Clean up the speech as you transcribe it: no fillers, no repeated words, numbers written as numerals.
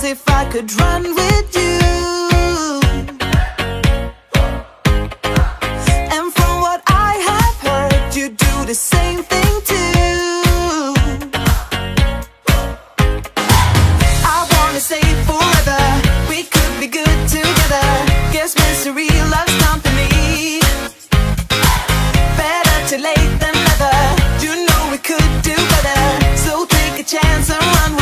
as if I could run with you. And from what I have heard, you do the same thing too. I wanna stay forever, we could be good together. Guess misery loves company. Better too late than never. You know we could do better, so take a chance and run with